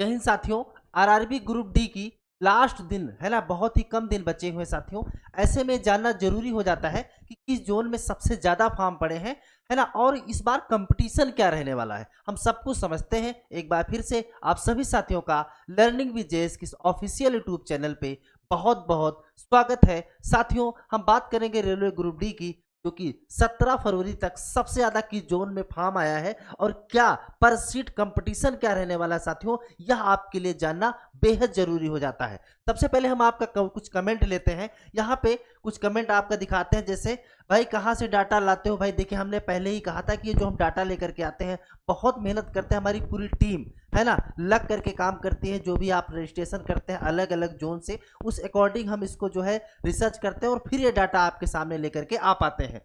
जय हिंद साथियों। RRB group D की लास्ट दिन है ना, बहुत ही कम दिन बचे हुए साथियों। ऐसे में जानना जरूरी हो जाता है कि किस जोन में सबसे ज्यादा फॉर्म पड़े हैं, है ना, और इस बार कंपटीशन क्या रहने वाला है हम सब कुछ समझते हैं। एक बार फिर से आप सभी साथियों का लर्निंग विद जेएस की ऑफिशियल यूट्यूब चैनल पे बहुत बहुत स्वागत है। साथियों, हम बात करेंगे रेलवे ग्रुप डी की, जो कि 17 फरवरी तक सबसे ज्यादा किस जोन में फॉर्म आया है और क्या पर सीट कंपटीशन क्या रहने वाला है साथियों, यह आपके लिए जानना बेहद जरूरी हो जाता है। सबसे पहले हम आपका कुछ कमेंट लेते हैं। यहाँ पे कुछ कमेंट आपका दिखाते हैं, जैसे भाई कहाँ से डाटा लाते हो। भाई देखिए, हमने पहले ही कहा था कि ये जो हम डाटा लेकर के आते हैं बहुत मेहनत करते हैं, हमारी पूरी टीम है ना लग करके काम करती है। जो भी आप रजिस्ट्रेशन करते हैं अलग अलग जोन से, उस अकॉर्डिंग हम इसको जो है रिसर्च करते हैं और फिर ये डाटा आपके सामने लेकर के आ पाते हैं।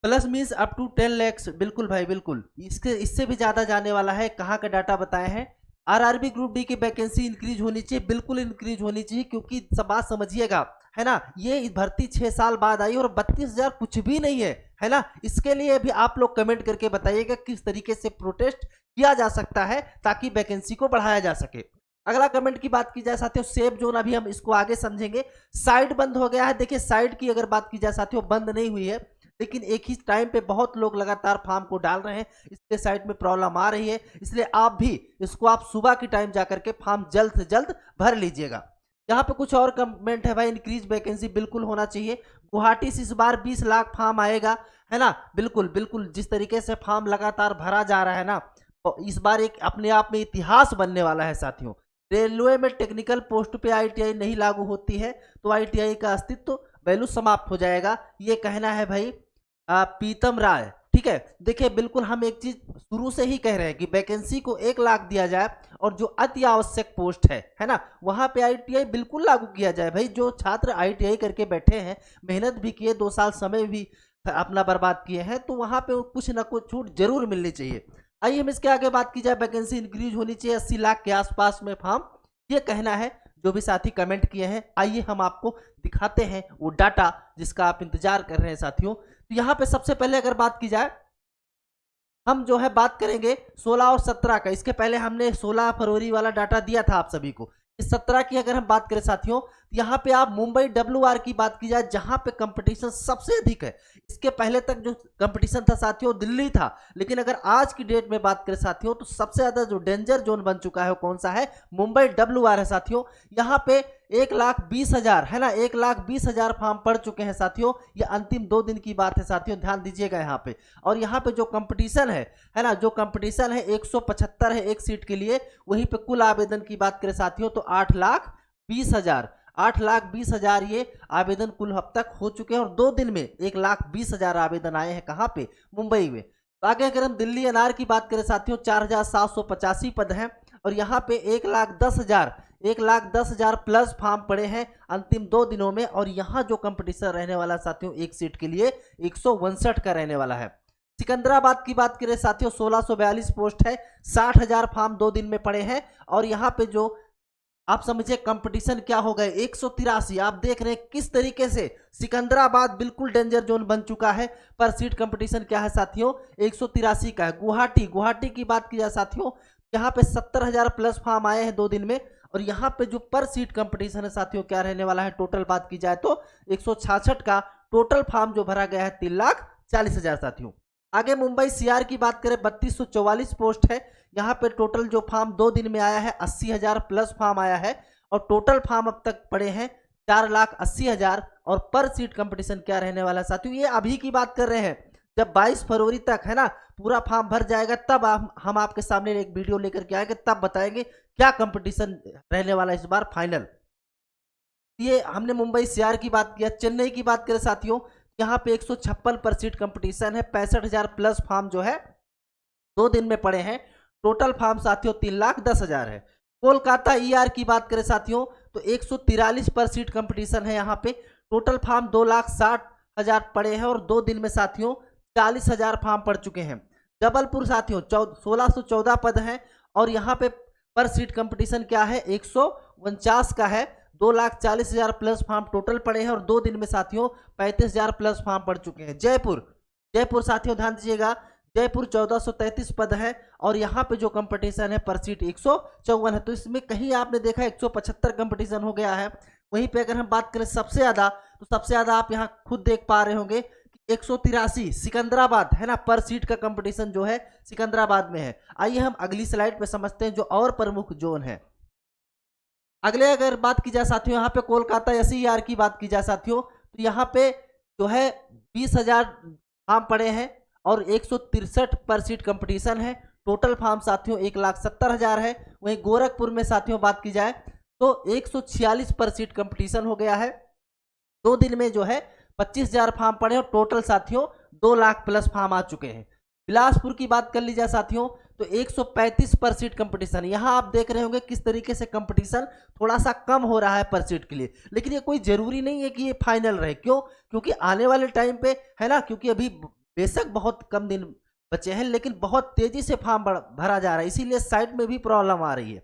Plus means up to 10 lakhs, बिल्कुल भाई बिल्कुल, इससे भी ज्यादा जाने वाला है। कहाँ का डाटा बताए हैं? आरआरबी ग्रुप डी की वैकेंसी इंक्रीज होनी चाहिए, बिल्कुल इंक्रीज होनी चाहिए, क्योंकि सब बात समझिएगा, है ना, ये भर्ती 6 साल बाद आई और 32,000 कुछ भी नहीं है ना। इसके लिए भी आप लोग कमेंट करके बताइएगा किस तरीके से प्रोटेस्ट किया जा सकता है ताकि वैकेंसी को बढ़ाया जा सके। अगला कमेंट की बात की जाए साथियों, सेफ जोन, अभी हम इसको आगे समझेंगे। साइड बंद हो गया है। देखिए, साइड की अगर बात की जाए साथियों, बंद नहीं हुई है, लेकिन एक ही टाइम पे बहुत लोग लगातार फॉर्म को डाल रहे हैं, इसलिए साइट में प्रॉब्लम आ रही है। इसलिए आप भी इसको आप सुबह की टाइम जाकर के फॉर्म जल्द से जल्द भर लीजिएगा। यहाँ पे कुछ और कमेंट है भाई, इंक्रीज वैकेंसी बिल्कुल होना चाहिए। गुवाहाटी से इस बार 20 लाख फॉर्म आएगा, है ना, बिल्कुल बिल्कुल। जिस तरीके से फॉर्म लगातार भरा जा रहा है ना, तो इस बार एक अपने आप में इतिहास बनने वाला है साथियों। रेलवे में टेक्निकल पोस्ट पे आईटीआई नहीं लागू होती है तो आईटीआई का अस्तित्व वैल्यू समाप्त हो जाएगा, ये कहना है भाई पीतम राय। ठीक है, देखिए बिल्कुल हम एक चीज शुरू से ही कह रहे हैं कि वैकेंसी को 1 लाख दिया जाए और जो अति आवश्यक पोस्ट है ना, वहां पे आईटीआई बिल्कुल लागू किया जाए। भाई जो छात्र आईटीआई करके बैठे हैं, मेहनत भी किए, 2 साल समय भी अपना बर्बाद किए हैं, तो वहां पे कुछ ना कुछ छूट जरूर मिलनी चाहिए। आइए हम इसके आगे बात की जाए, वैकेंसी इंक्रीज होनी चाहिए 80 लाख के आसपास में फॉर्म, ये कहना है जो भी साथी कमेंट किए हैं। आइए हम आपको दिखाते हैं वो डाटा जिसका आप इंतजार कर रहे हैं साथियों। तो यहाँ पे सबसे पहले अगर बात की जाए, हम जो है बात करेंगे 16 और 17 का। इसके पहले हमने 16 फरवरी वाला डाटा दिया था आप सभी को। इस 17 की अगर हम बात करें साथियों, यहाँ पे आप मुंबई WR की बात की जाए, जहां पे कंपटीशन सबसे अधिक है। इसके पहले तक जो कंपटीशन था साथियों, दिल्ली था, लेकिन अगर आज की डेट में बात करें साथियों, तो सबसे ज्यादा जो डेंजर जोन बन चुका है वो कौन सा है? मुंबई WR है साथियों। यहाँ पे 1,20,000 है ना, 1,20,000 फॉर्म पड़ चुके हैं साथियों। ये अंतिम 2 दिन की बात है साथियों, ध्यान दीजिएगा यहाँ पे। और यहाँ पे जो कंपटीशन है ना, जो कंपटीशन है 175 है एक सीट के लिए। वहीं पे कुल आवेदन की बात करें साथियों तो 8,20,000 8,20,000 ये आवेदन कुल अब तक हो चुके हैं और 2 दिन में 1,20,000 आवेदन आए हैं। कहाँ पे? मुंबई में। तो आगे अगर हम दिल्ली एनआर की बात करें साथियों, 4,785 पद हैं और यहाँ पे 1,10,000 प्लस फॉर्म पड़े हैं अंतिम 2 दिनों में। और यहाँ जो कंपटीशन रहने वाला साथियों एक सीट के लिए 159 का रहने वाला है। सिकंदराबाद की बात करें साथियों, 1642 पोस्ट है, 60,000 फॉर्म 2 दिन में पड़े हैं। और यहाँ पे जो आप समझिए कंपटीशन क्या हो गए, 183। आप देख रहे हैं किस तरीके से सिकंदराबाद बिल्कुल डेंजर जोन बन चुका है। पर सीट कंपटीशन क्या है साथियों? 183 का है। गुवाहाटी की बात की जाए साथियों, यहाँ पे 70,000 प्लस फॉर्म आए हैं 2 दिन में। और यहाँ पे जो पर सीट कंपटीशन है साथियों क्या रहने वाला है? टोटल बात की जाए तो 166 का टोटल फॉर्म जो भरा गया है 3,40,000 साथियों। आगे मुंबई CR की बात करें, 3244 पोस्ट है। यहाँ पे टोटल जो फॉर्म 2 दिन में आया है 80,000 प्लस फॉर्म आया है और टोटल फॉर्म अब तक पड़े हैं 4,80,000। और पर सीट कंपटीशन क्या रहने वाला है साथियों? ये अभी की बात कर रहे हैं, जब 22 फरवरी तक है ना पूरा फॉर्म भर जाएगा, तब हम आपके सामने एक वीडियो लेकर के आएंगे, तब बताएंगे क्या कंपटीशन रहने वाला है इस बार फाइनल। ये हमने मुंबई CR की बात किया। चेन्नई की बात करें साथियों, यहाँ पे 156 पर सीट कंपटीशन है, 65,000 प्लस फॉर्म जो है 2 दिन में पड़े हैं। टोटल फॉर्म साथियों 3,10,000 है। कोलकाता ER की बात करें साथियों तो 143 पर सीट कंपटीशन है। यहाँ पे टोटल फॉर्म 2,60,000 पड़े हैं और 2 दिन में साथियों 40,000 फॉर्म पड़ चुके हैं। जबलपुर साथियों 1614 पद हैं और यहाँ पे पर सीट कंपटीशन क्या है? 149 का है। 2,40,000 प्लस फॉर्म टोटल पड़े हैं और 2 दिन में साथियों 35,000 प्लस फॉर्म पड़ चुके हैं। जयपुर साथियों ध्यान दीजिएगा, जयपुर 1433 पद है और यहाँ पे जो कंपटीशन है पर सीट 154 है। तो इसमें कहीं आपने देखा 175 कंपटीशन हो गया है। वहीं पे अगर हम बात करें सबसे ज्यादा, तो सबसे ज्यादा आप यहाँ खुद देख पा रहे होंगे कि 183 सिकंदराबाद है ना, पर सीट का कंपटीशन जो है सिकंदराबाद में है। आइए हम अगली स्लाइड पे समझते हैं जो और प्रमुख जोन है। अगले अगर बात की जाए साथियों, यहाँ पे कोलकाता SER की बात की जाए साथियों, तो यहाँ पे जो है 20,000 फॉर्म पड़े हैं और 163 पर सीट कंपटीशन है। टोटल फॉर्म साथियों 1,70,000 है। वहीं गोरखपुर में साथियों बात की जाए तो 146 पर सीट कंपटीशन हो गया है। 2 दिन में जो है 25,000 फॉर्म पड़े और टोटल साथियों 2 लाख प्लस फॉर्म आ चुके हैं। बिलासपुर की बात कर ली जाए साथियों तो 135 पर सीट कंपटीशन। यहाँ आप देख रहे होंगे किस तरीके से कंपटीशन थोड़ा सा कम हो रहा है पर सीट के लिए, लेकिन ये कोई जरूरी नहीं है कि ये फाइनल रहे। क्यों? क्योंकि आने वाले टाइम पे है ना, क्योंकि अभी बेशक बहुत कम दिन बचे हैं लेकिन बहुत तेजी से फॉर्म भरा जा रहा है, इसीलिए साइट में भी प्रॉब्लम आ रही है।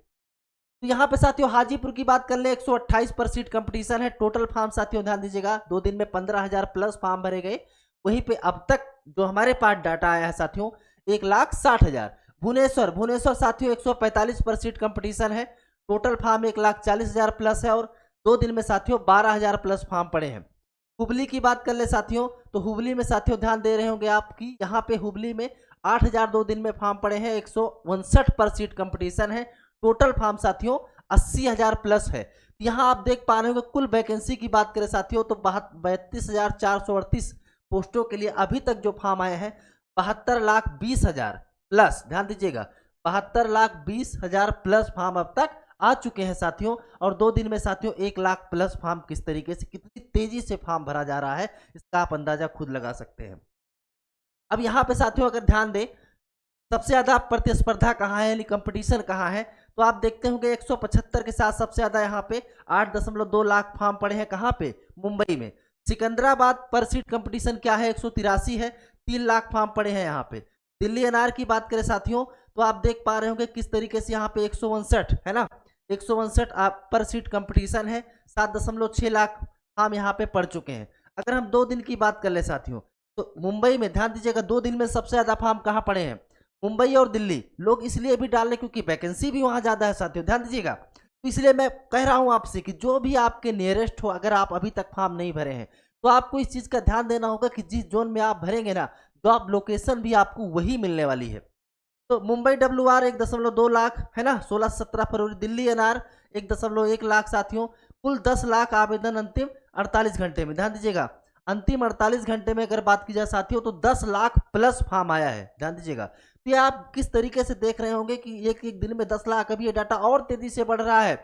तो यहाँ पे साथियों हाजीपुर की बात कर ले, 128 पर सीट कंपटीशन है। टोटल फॉर्म साथियों ध्यान दीजिएगा 2 दिन में 15,000 प्लस फॉर्म भरे गए। वहीं पे अब तक जो हमारे पास डाटा आया है साथियों 1,60,000। भुवनेश्वर साथियों 145 पर सीट कंपटीशन है। टोटल फॉर्म 1,40,000 प्लस है और 2 दिन में साथियों 12,000 प्लस फॉर्म पड़े हैं। हुबली की बात कर ले साथियों, तो हुबली में साथियों ध्यान दे रहे होंगे आपकी, यहाँ पे हुबली में 8,000 2 दिन में फॉर्म पड़े हैं। 159 पर सीट कंपटीशन है। टोटल फॉर्म साथियों 80,000 प्लस है। यहाँ आप देख पा रहे होंगे कुल वैकेंसी की बात करें साथियों तो 32,438 पोस्टों के लिए अभी तक जो फॉर्म आए हैं 72,20,000 प्लस। ध्यान दीजिएगा 72,20,000 प्लस फॉर्म अब तक आ चुके हैं साथियों। और 2 दिन में साथियों 1 लाख प्लस फॉर्म किस तरीके से, कितनी तेजी से फॉर्म भरा जा रहा है, इसका आप अंदाजा खुद लगा सकते हैं। अब यहाँ पे साथियों अगर ध्यान दें सबसे ज्यादा प्रतिस्पर्धा कहाँ है, यानी कंपटीशन कहाँ है, तो आप देखते होंगे 175 के साथ सबसे ज्यादा यहाँ पे 8.2 लाख फॉर्म पड़े हैं। कहाँ पे? मुंबई में। सिकंदराबाद पर सीट कंपटीशन क्या है 183 है, 3 लाख फॉर्म पड़े हैं यहाँ पे। दिल्ली NR की बात करें साथियों तो आप देख पा रहे होंगे किस तरीके से यहाँ पे 159 है ना, 159 पर सीट कंपटीशन है। 7.6 लाख फॉर्म यहाँ पे पड़ चुके हैं। अगर हम 2 दिन की बात कर ले साथियों तो मुंबई में ध्यान दीजिएगा 2 दिन में सबसे ज्यादा फॉर्म कहाँ पड़े हैं? मुंबई और दिल्ली। लोग इसलिए भी डाल रहे क्योंकि वैकेंसी भी वहां ज्यादा है साथियों, ध्यान दीजिएगा। तो इसलिए मैं कह रहा हूं आपसे कि जो भी आपके नियरेस्ट हो, अगर आप अभी तक फॉर्म नहीं भरे हैं तो आपको इस चीज का ध्यान देना होगा कि जिस जोन में आप भरेंगे ना, जॉब लोकेशन भी आपको वही मिलने वाली है। तो मुंबई WR 1.2 लाख है ना, 16 से 17 फरवरी। दिल्ली NR 1.1 लाख साथियों। कुल 10 लाख आवेदन अंतिम 48 घंटे में। ध्यान दीजिएगा अंतिम 48 घंटे में अगर बात की जाए साथियों तो 10 लाख प्लस फॉर्म आया है। ध्यान दीजिएगा। तो ये आप किस तरीके से देख रहे होंगे कि एक एक दिन में 10 लाख, अभी ये डाटा और तेजी से बढ़ रहा है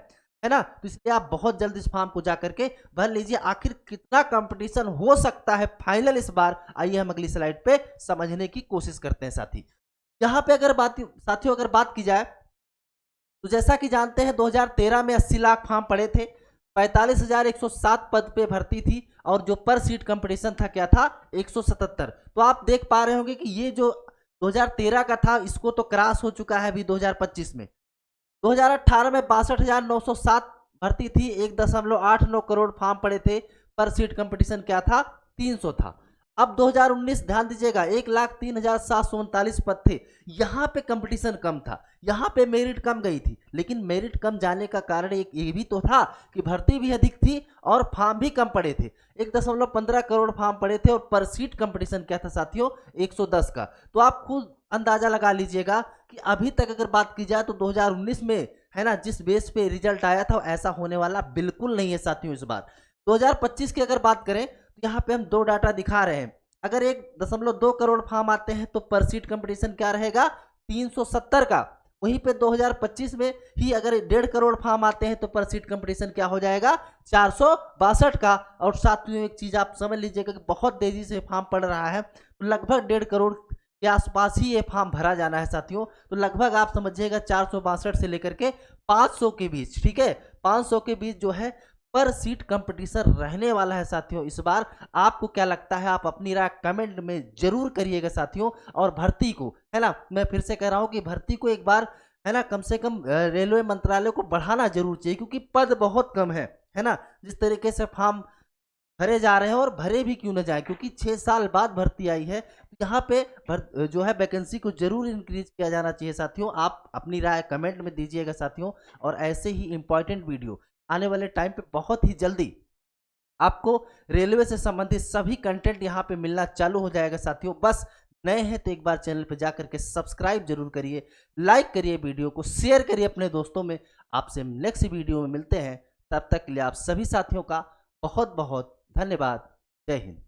ना। तो इसलिए आप बहुत जल्द इस फॉर्म को जा करके भर लीजिए। आखिर कितना कंपटीशन हो सकता है फाइनल इस बार, आइए हम अगली स्लाइड पे समझने की कोशिश करते हैं साथी। यहाँ पे अगर साथियों अगर बात की जाए तो जैसा कि जानते हैं 2013 में 80 लाख फॉर्म पड़े थे, 45,107 पद पे भर्ती थी और जो पर सीट कंपटीशन था क्या था 177। तो आप देख पा रहे होंगे कि ये जो 2013 का था इसको तो क्रॉस हो चुका है अभी 2025 में। 2018 में 62,907 भर्ती थी, 1.89 करोड़ फॉर्म पड़े थे। पर सीट कंपटीशन क्या था 300 था। अब 2019 ध्यान दीजिएगा 1,03,739 पद थे। यहाँ पे कंपटीशन कम था, यहाँ पे मेरिट कम गई थी, लेकिन मेरिट कम जाने का कारण एक ये भी तो था कि भर्ती भी अधिक थी और फॉर्म भी कम पड़े थे। 1.15 करोड़ फॉर्म पड़े थे और पर सीट कंपटीशन क्या था साथियों 110 का। तो आप खुद अंदाजा लगा लीजिएगा कि अभी तक अगर बात की जाए तो 2019 में है ना जिस बेस पे रिजल्ट आया था ऐसा होने वाला बिल्कुल नहीं है साथियों इस बार। 2025 की अगर बात करें तो यहाँ पे हम 2 डाटा दिखा रहे हैं। अगर 1.2 करोड़ फॉर्म आते हैं तो पर सीट कंपटीशन क्या रहेगा 370 का। वहीं पे 2025 में ही अगर 1.5 करोड़ फॉर्म आते हैं तो पर सीट कंपटीशन क्या हो जाएगा 462 का। और साथ में एक चीज आप समझ लीजिएगा कि बहुत तेजी से फॉर्म पड़ रहा है, तो लगभग 1.5 करोड़ के आसपास ही ये फॉर्म भरा जाना है साथियों। तो लगभग आप समझिएगा 462 से लेकर के 500 के बीच, ठीक है 500 के बीच जो है पर सीट कंपटीशन रहने वाला है साथियों इस बार। आपको क्या लगता है आप अपनी राय कमेंट में जरूर करिएगा साथियों। और भर्ती को है ना, मैं फिर से कह रहा हूं कि भर्ती को एक बार है ना कम से कम रेलवे मंत्रालय को बढ़ाना जरूर चाहिए, क्योंकि पद बहुत कम है ना। जिस तरीके से फॉर्म भरे जा रहे हैं और भरे भी क्यों ना जाए, क्योंकि 6 साल बाद भर्ती आई है। तो यहाँ पे जो है वैकेंसी को जरूर इंक्रीज किया जाना चाहिए साथियों। आप अपनी राय कमेंट में दीजिएगा साथियों, और ऐसे ही इंपॉर्टेंट वीडियो आने वाले टाइम पे बहुत ही जल्दी आपको रेलवे से संबंधित सभी कंटेंट यहाँ पे मिलना चालू हो जाएगा साथियों। बस नए हैं तो एक बार चैनल पे जा करके सब्सक्राइब जरूर करिए, लाइक करिए, वीडियो को शेयर करिए अपने दोस्तों में। आपसे नेक्स्ट वीडियो में मिलते हैं, तब तक के लिए आप सभी साथियों का बहुत बहुत धन्यवाद। जय हिंद।